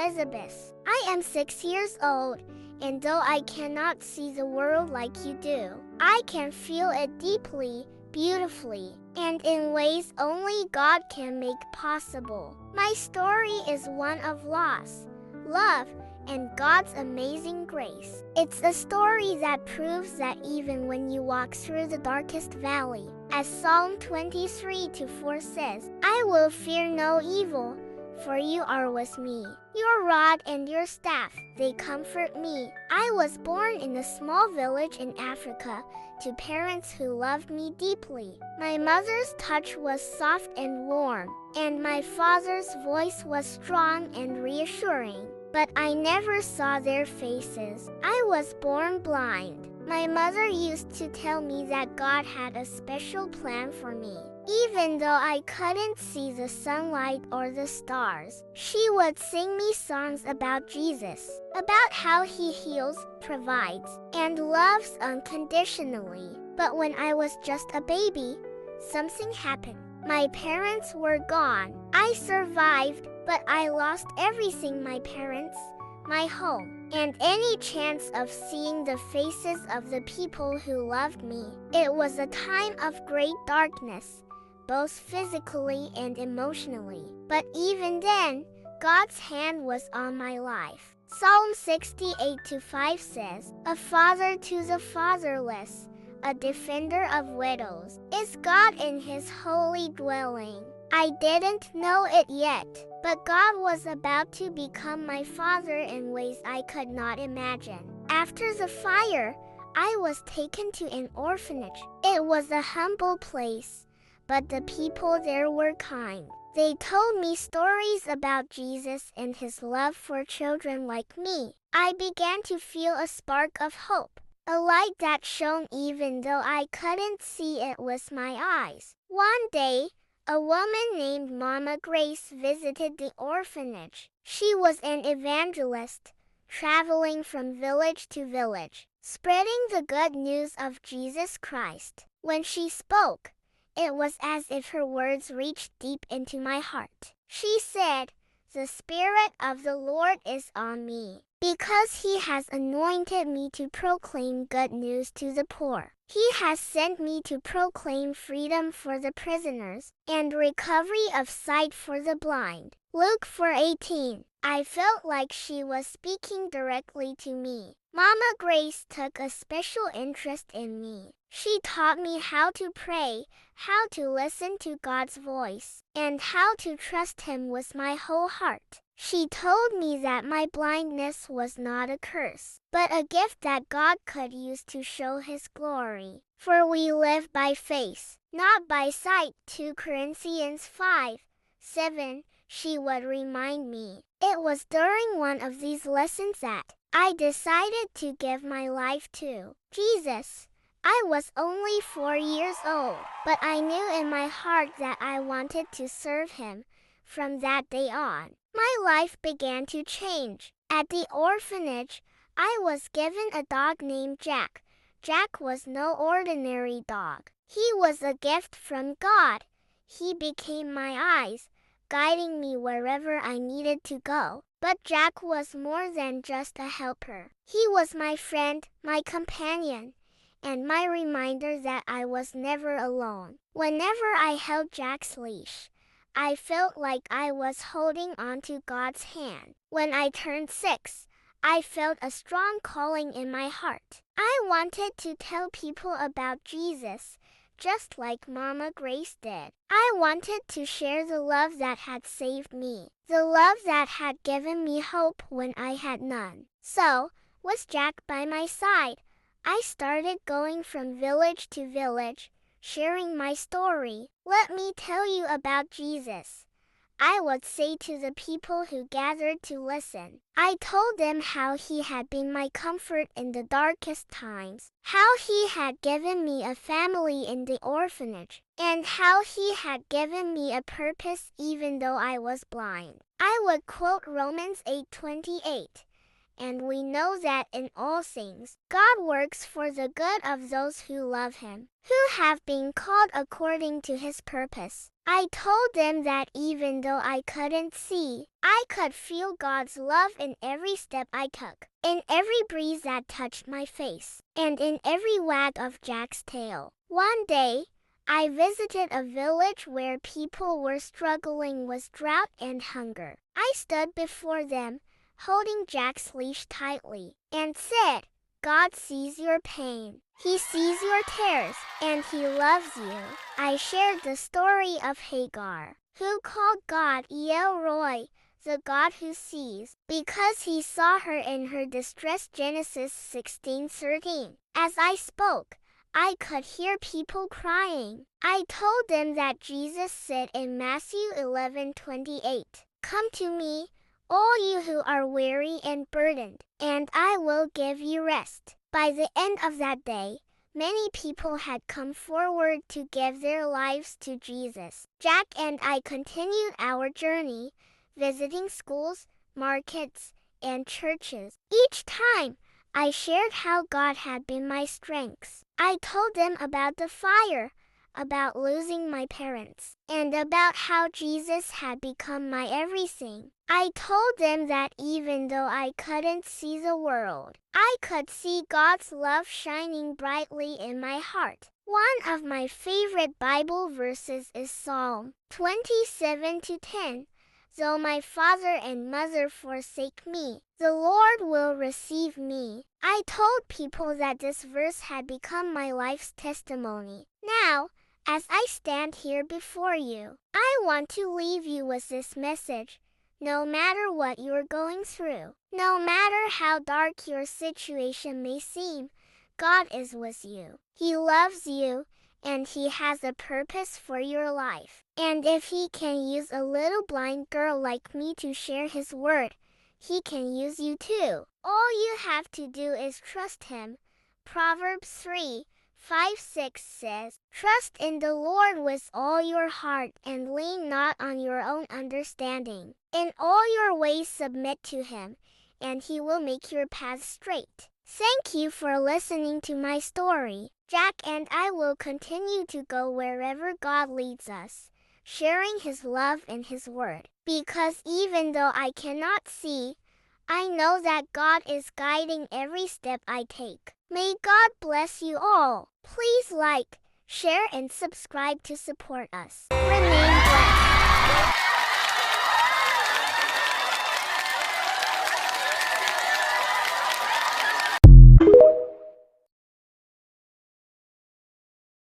Elizabeth. I am 6 years old, and though I cannot see the world like you do, I can feel it deeply, beautifully, and in ways only God can make possible. My story is one of loss, love, and God's amazing grace. It's a story that proves that even when you walk through the darkest valley, as Psalm 23:4 says, I will fear no evil, for you are with me. Your rod and your staff, they comfort me. I was born in a small village in Africa to parents who loved me deeply. My mother's touch was soft and warm, and my father's voice was strong and reassuring. But I never saw their faces. I was born blind. My mother used to tell me that God had a special plan for me. Even though I couldn't see the sunlight or the stars, she would sing me songs about Jesus, about how he heals, provides, and loves unconditionally. But when I was just a baby, something happened. My parents were gone. I survived, but I lost everything: my parents, my home, and any chance of seeing the faces of the people who loved me. It was a time of great darkness, both physically and emotionally. But even then, God's hand was on my life. Psalm 68:5 says, A father to the fatherless, a defender of widows, is God in his holy dwelling. I didn't know it yet, but God was about to become my father in ways I could not imagine. After the fire, I was taken to an orphanage. It was a humble place, but the people there were kind. They told me stories about Jesus and his love for children like me. I began to feel a spark of hope, a light that shone even though I couldn't see it with my eyes. One day, a woman named Mama Grace visited the orphanage. She was an evangelist, traveling from village to village, spreading the good news of Jesus Christ. When she spoke, it was as if her words reached deep into my heart. She said, The Spirit of the Lord is on me, because he has anointed me to proclaim good news to the poor. He has sent me to proclaim freedom for the prisoners and recovery of sight for the blind. Luke 4:18. I felt like she was speaking directly to me. Mama Grace took a special interest in me. She taught me how to pray, how to listen to God's voice, and how to trust him with my whole heart. She told me that my blindness was not a curse, but a gift that God could use to show his glory. For we live by faith, not by sight. 2 Corinthians 5:7. She would remind me. It was during one of these lessons that I decided to give my life to Jesus. I was only 4 years old, but I knew in my heart that I wanted to serve him. From that day on, my life began to change. At the orphanage, I was given a dog named Jack. Jack was no ordinary dog. He was a gift from God. He became my eyes, guiding me wherever I needed to go. But Jack was more than just a helper. He was my friend, my companion, and my reminder that I was never alone. Whenever I held Jack's leash, I felt like I was holding on to God's hand. When I turned 6, I felt a strong calling in my heart. I wanted to tell people about Jesus, just like Mama Grace did. I wanted to share the love that had saved me, the love that had given me hope when I had none. So, with Jack by my side, I started going from village to village, sharing my story. Let me tell you about Jesus, I would say to the people who gathered to listen. I told them how he had been my comfort in the darkest times, how he had given me a family in the orphanage, and how he had given me a purpose even though I was blind. I would quote Romans 8:28. and we know that in all things, God works for the good of those who love Him, who have been called according to His purpose. I told them that even though I couldn't see, I could feel God's love in every step I took, in every breeze that touched my face, and in every wag of Jack's tail. One day, I visited a village where people were struggling with drought and hunger. I stood before them, holding Jack's leash tightly, and said, God sees your pain. He sees your tears, and He loves you. I shared the story of Hagar, who called God El Roi, the God who sees, because He saw her in her distress. Genesis 16:13. As I spoke, I could hear people crying. I told them that Jesus said in Matthew 11:28, Come to me, all you who are weary and burdened, and I will give you rest. By the end of that day, many people had come forward to give their lives to Jesus. Jack and I continued our journey, visiting schools, markets, and churches. Each time, I shared how God had been my strength. I told them about the fire, about losing my parents, and about how Jesus had become my everything. I told them that even though I couldn't see the world, I could see God's love shining brightly in my heart. One of my favorite Bible verses is Psalm 27:10. Though my father and mother forsake me, the Lord will receive me. I told people that this verse had become my life's testimony. Now, as I stand here before you, I want to leave you with this message. No matter what you're going through, no matter how dark your situation may seem, God is with you. He loves you, and He has a purpose for your life. And if He can use a little blind girl like me to share His word, He can use you too. All you have to do is trust Him. Proverbs 3:5-6 says, Trust in the Lord with all your heart and lean not on your own understanding. In all your ways submit to Him, and He will make your path straight. Thank you for listening to my story. Jack and I will continue to go wherever God leads us, sharing His love and His word. Because even though I cannot see, I know that God is guiding every step I take. May God bless you all. Please like, share, and subscribe to support us. Remain blessed.